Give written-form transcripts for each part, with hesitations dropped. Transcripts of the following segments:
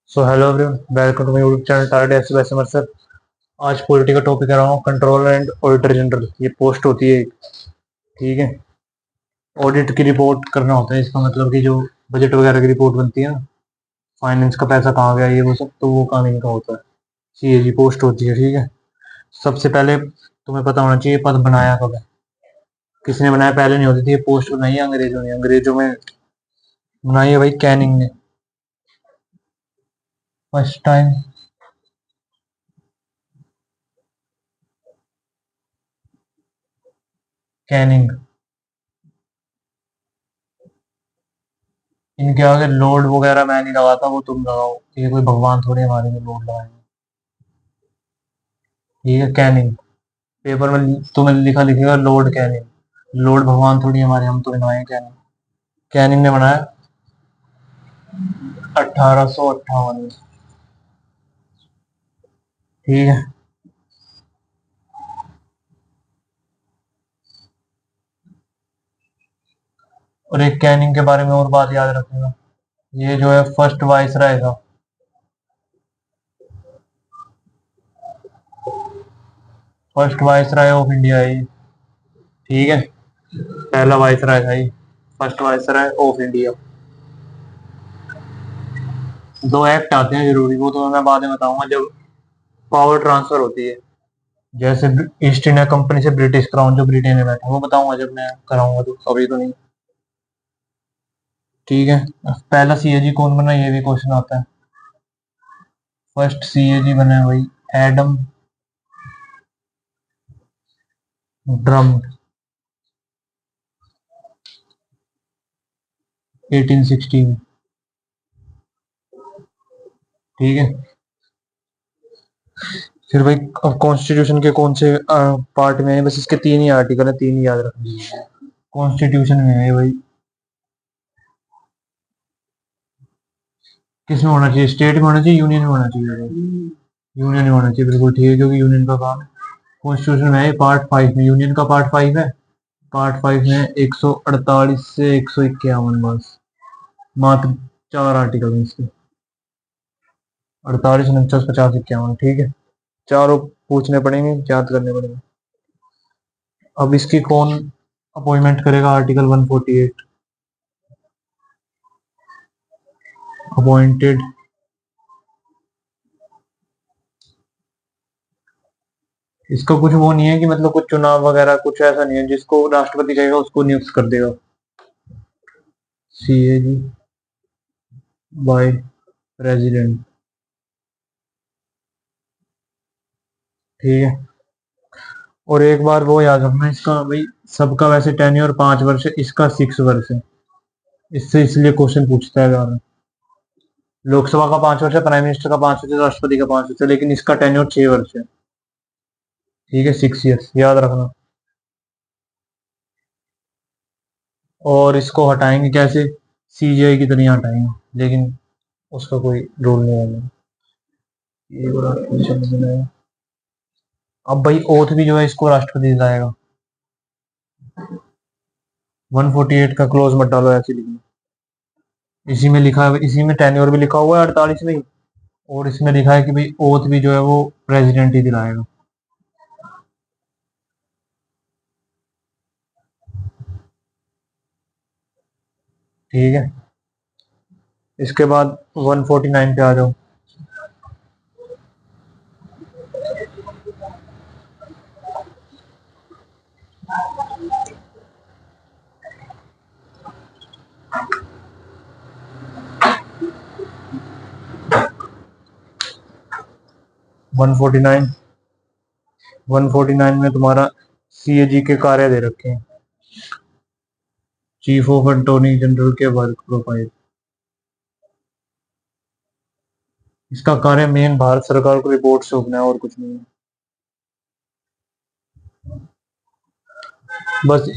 So hello everyone, welcome to my YouTube channel target S वैसे sir. आज polity का topic कर रहा हूँ, कंट्रोलर एंड ऑडिटर जनरल। ये पोस्ट होती है एक, ठीक है। ऑडिट की रिपोर्ट करना होता है, इसका मतलब कि जो बजट वगैरह की रिपोर्ट बनती है ना, फाइनेंस का पैसा कहाँ गया ये वो सब, तो वो काम इनका होता है। सीएजी पोस्ट होती है, ठीक है। सबसे पहले तुम्हें पता होना चाहिए पद बनाया कब है, किसने बनाया। पहले नहीं होती थी ये पोस्ट, बनाई है अंग्रेजों ने। अंग्रेजों में बनाई है भाई कैनिंग ने, फर्स्ट टाइम। कैनिंग, इनके आगे लोड वगैरह मैं नहीं लगाता, वो तुम लगाओ। ये कोई भगवान थोड़ी हमारे में लोड लगाएंगे। ठीक है, कैनिंग। पेपर में तुम्हें लिखा लिखेगा लोड कैनिंग। लोड भगवान थोड़ी हमारे, हम तो बनवाए कैनिंग। कैनिंग ने बनाया 1858 में, ठीक है। और एक कैनिंग के बारे में और बात याद रखना, ये जो है फर्स्ट वाइसराय था। फर्स्ट वाइसराय ऑफ इंडिया है ये, ठीक है। पहला वाइसराय था ये, फर्स्ट वाइसराय ऑफ इंडिया। दो एक्ट आते हैं जरूरी, वो तो मैं बाद में बताऊंगा जब पावर ट्रांसफर होती है। जैसे ईस्ट इंडिया कंपनी से ब्रिटिश क्राउन, जो ब्रिटेन में बैठा, वो बताऊंगा जब मैं कराऊंगा, तो अभी तो नहीं। ठीक है। पहला सीएजी कौन बना, ये भी क्वेश्चन आता है। फर्स्ट सीएजी बना है भाई एडम ड्रम, 1860 में, ठीक है। फिर भाई अब कॉन्स्टिट्यूशन के कौन से पार्ट में है, बस इसके तीन ही आर्टिकल है, तीन ही याद रखनी है। कॉन्स्टिट्यूशन में है भाई, किस में होना चाहिए, स्टेट में होना चाहिए, यूनियन में होना चाहिए भाई? यूनियन में होना चाहिए, बिल्कुल ठीक है, क्योंकि यूनियन का काम है। कॉन्स्टिट्यूशन में है पार्ट 5 में, यूनियन का पार्ट 5 है। पार्ट 5 में 148 से 151, बस मात्र चार आर्टिकल हैं इसके। 48, 49, 50, 51, ठीक है। चारों पूछने पड़ेंगे, याद करने पड़ेंगे। अब इसकी कौन अपॉइंटमेंट करेगा, आर्टिकल 148, अपॉइंटेड। इसका कुछ वो नहीं है कि मतलब कुछ चुनाव वगैरह कुछ ऐसा नहीं है, जिसको राष्ट्रपति कहेगा उसको नियुक्त कर देगा। सीएजी बाय प्रेसिडेंट, ठीक है। और एक बार वो याद रखना इसका भाई, सबका वैसे टेन्योर 5 वर्ष है, इसका 6 वर्ष है। इससे इसलिए क्वेश्चन पूछता है ज्यादा। लोकसभा का 5 वर्ष है, प्राइम मिनिस्टर का 5 वर्ष है, राष्ट्रपति का 5 वर्ष है, लेकिन इसका टेन्योर 6 वर्ष है, ठीक है। 6 ईयर्स याद रखना। और इसको हटाएंगे कैसे, सीजीआई की तरह हटाएंगे, लेकिन उसका कोई रोल नहीं है। ये बड़ा क्वेश्चन है। अब भाई ओथ भी जो है इसको राष्ट्रपति दिलाएगा। 148 का क्लोज मत डालो, ऐसे लिखना। इसी में लिखा है, इसी में टेन्योर भी लिखा हुआ है 48 में ही, और इसमें लिखा है कि भाई ओथ भी जो है वो प्रेसिडेंट ही दिलाएगा, ठीक है। इसके बाद 149 पे आ जाओ। 149, 149 में तुम्हारा सीएजी के कार्य दे रखे हैं। चीफ ऑफ अटॉर्नी जनरल के वर्क प्रोफाइल, इसका कार्य मेन भारत सरकार को रिपोर्ट सौंपना है, और कुछ नहीं है। बस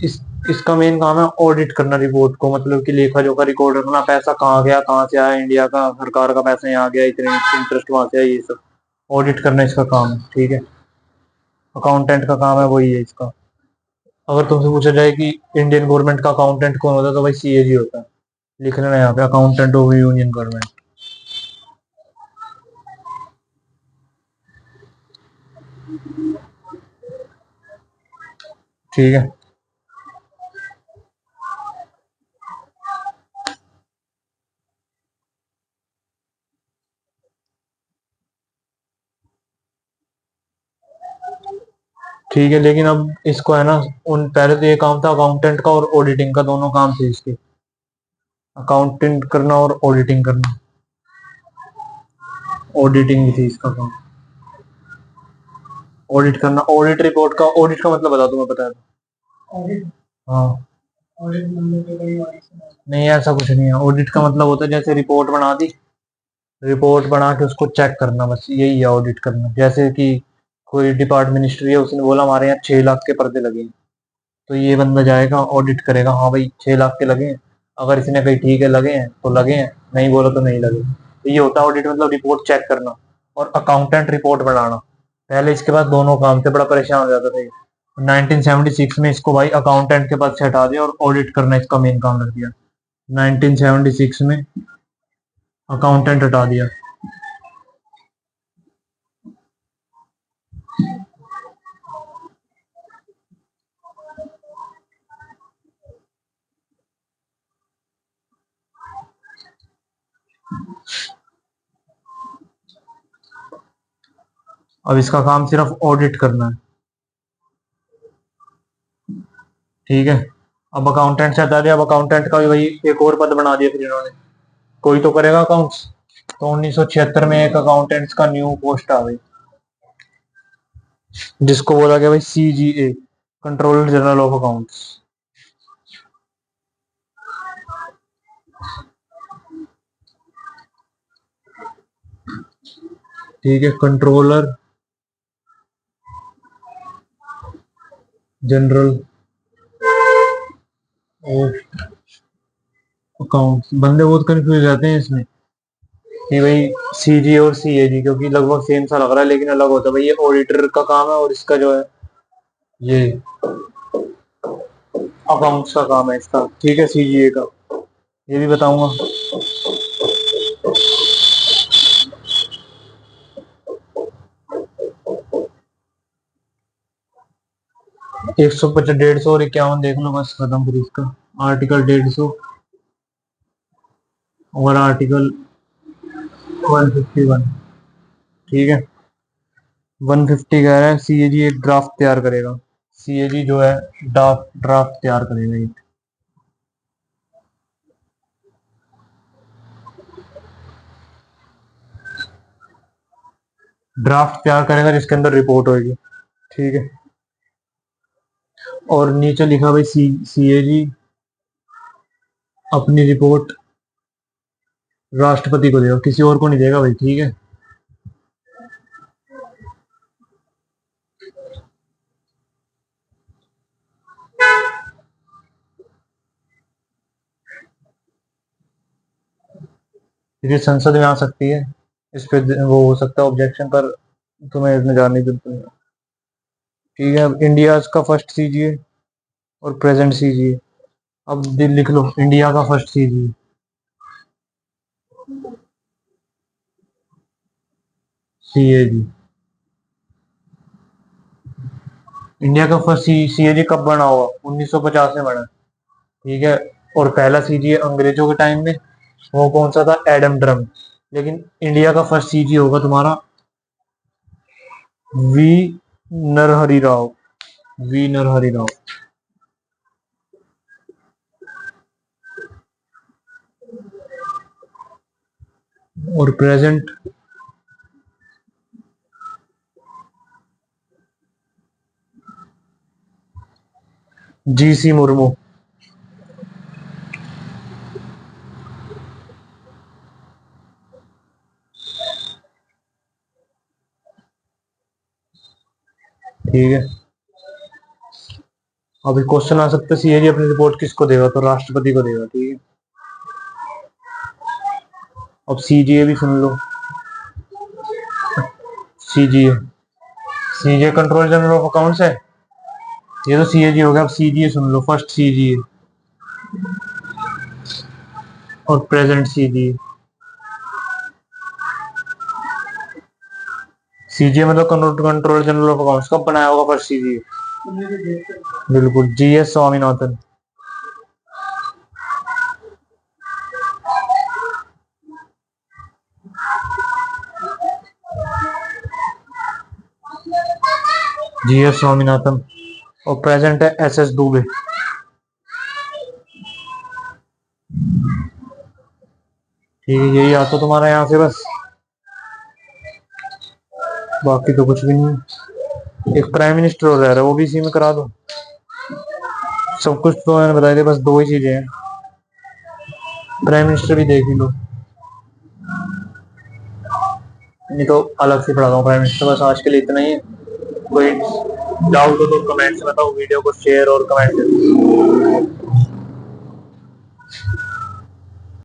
इसका मेन काम है ऑडिट करना रिपोर्ट को, मतलब कि लेखा जोखा रिकॉर्ड रखना, पैसा कहाँ गया, कहाँ से आया, इंडिया का सरकार का पैसा यहाँ गया, इतने इंटरेस्ट वहां से आया, ये सब ऑडिट करना इसका काम है, ठीक है। अकाउंटेंट का काम है वही है इसका। अगर तुमसे पूछा जाए कि इंडियन गवर्नमेंट का अकाउंटेंट कौन होता है, तो भाई सीएजी होता है। लिख लेना यहाँ पे, अकाउंटेंट ऑफ यूनियन गवर्नमेंट। ठीक है। ठीक है, लेकिन अब इसको है ना, उन पहले तो ये काम था अकाउंटेंट का और ऑडिटिंग का, दोनों काम थे इसके। अकाउंटेंट करना और ऑडिटिंग करना। ऑडिटिंग भी थी इसका काम। ऑडिट करना, ऑडिट रिपोर्ट का, ऑडिट का मतलब बता दूं, मैं बताया था। ऑडिट, हाँ। ऑडिट मतलब तो कोई ऑडिट नहीं, ऐसा कुछ नहीं है। ऑडिट का मतलब होता है जैसे रिपोर्ट बना दी, रिपोर्ट बना के उसको चेक करना, बस यही है ऑडिट करना। जैसे कि कोई डिपार्ट मिनिस्ट्री है, उसने बोला हमारे यहाँ 6 लाख के पर्दे लगे हैं, तो ये बंदा जाएगा ऑडिट करेगा, हाँ भाई 6 लाख के लगे हैं। अगर इसने कही ठीक है लगे हैं तो लगे हैं, नहीं बोला तो नहीं लगे। तो ये होता है ऑडिट, मतलब रिपोर्ट चेक करना। और अकाउंटेंट रिपोर्ट बनाना। पहले इसके पास दोनों काम थे, बड़ा परेशान हो जाता था ये। 1976 में इसको भाई अकाउंटेंट के पद से हटा दिया और ऑडिट करना इसका मेन काम रख दिया। 1976 में अकाउंटेंट हटा दिया। अब इसका काम सिर्फ ऑडिट करना है। ठीक है। अब अकाउंटेंट से हटा दिया, अब अकाउंटेंट का भी वही एक और पद बना दिया फिर इन्होंने। कोई तो करेगा अकाउंट्स। तो 1976 में एक अकाउंटेंट्स का न्यू पोस्ट आ गई, जिसको बोला गया भाई CGA, controller general of accounts. ठीक है, कंट्रोलर जनरल ऑफ अकाउंट्स। बंदे बहुत कंफ्यूज रहते हैं इसमें कि भाई CG और CAG, क्योंकि लगभग सेम सा लग रहा है लेकिन अलग होता है भाई। ये ऑडिटर का काम है और इसका जो है ये अकाउंट्स का काम है इसका। ठीक है, CGA का ये भी बताऊंगा। 150, 150 और 51 देख लो, बस खत्म फिर इसका। आर्टिकल 150 और आर्टिकल 151। ठीक है। 150 कह रहा है CAG एक ड्राफ्ट तैयार करेगा। CAG जो है ड्राफ्ट ड्राफ्ट तैयार करेगा एक। ड्राफ्ट तैयार करेगा जिसके अंदर रिपोर्ट होगी। ठीक है। और नीचे लिखा भाई CAG अपनी रिपोर्ट राष्ट्रपति को देगा, किसी और को नहीं देगा भाई। ठीक है। ये संसद में आ सकती है, इस पे वो हो सकता है ऑब्जेक्शन, पर तुम्हें इसमें जानने की जरूरत नहीं है। ठीक है। अब इंडिया का फर्स्ट CGA और प्रेजेंट CGA। अब लिख लो इंडिया का फर्स्ट CGA। CAG। इंडिया का फर्स्ट CAG कब बना होगा? 1950 में बना। ठीक है। और पहला CGA अंग्रेजों के टाइम में, वो कौन सा था? Adam drum. लेकिन इंडिया का फर्स्ट CG होगा तुम्हारा वी नरहरि राव। वी नरहरि राव। और प्रेजेंट GC मुर्मू। ठीक है। अभी क्वेश्चन आ सकता है CAG अपनी रिपोर्ट किसको देगा, तो राष्ट्रपति को देगा। ठीक है। अब CGA भी सुन लो। CGA, CGA control general of accounts है। ये तो CAG हो गया। अब CGA सुन लो, फर्स्ट CGA और प्रेजेंट CGA। सीजीए मतलब कंट्रोलर जनरल ऑफ अकाउंट्स कब बनाया होगा फर्स्ट सीजीए? बिल्कुल, जीएस स्वामीनाथन। जीएस स्वामीनाथन। और प्रेजेंट है एसएस दुबे। ठीक है, यही आता तुम्हारा यहाँ से बस, बाकी तो कुछ भी नहीं। एक प्राइम मिनिस्टर हो रहा है, वो भी इसी में करा दो। सब कुछ तो मैंने बताया, बस दो ही चीजें हैं। प्राइम मिनिस्टर भी देख ही लो, नहीं तो अलग से पढ़ा दूँ प्राइम मिनिस्टर। बस आज के लिए इतना ही है। कोई डाउट हो तो कमेंट्स में बताओ, वीडियो को शेयर और कमेंट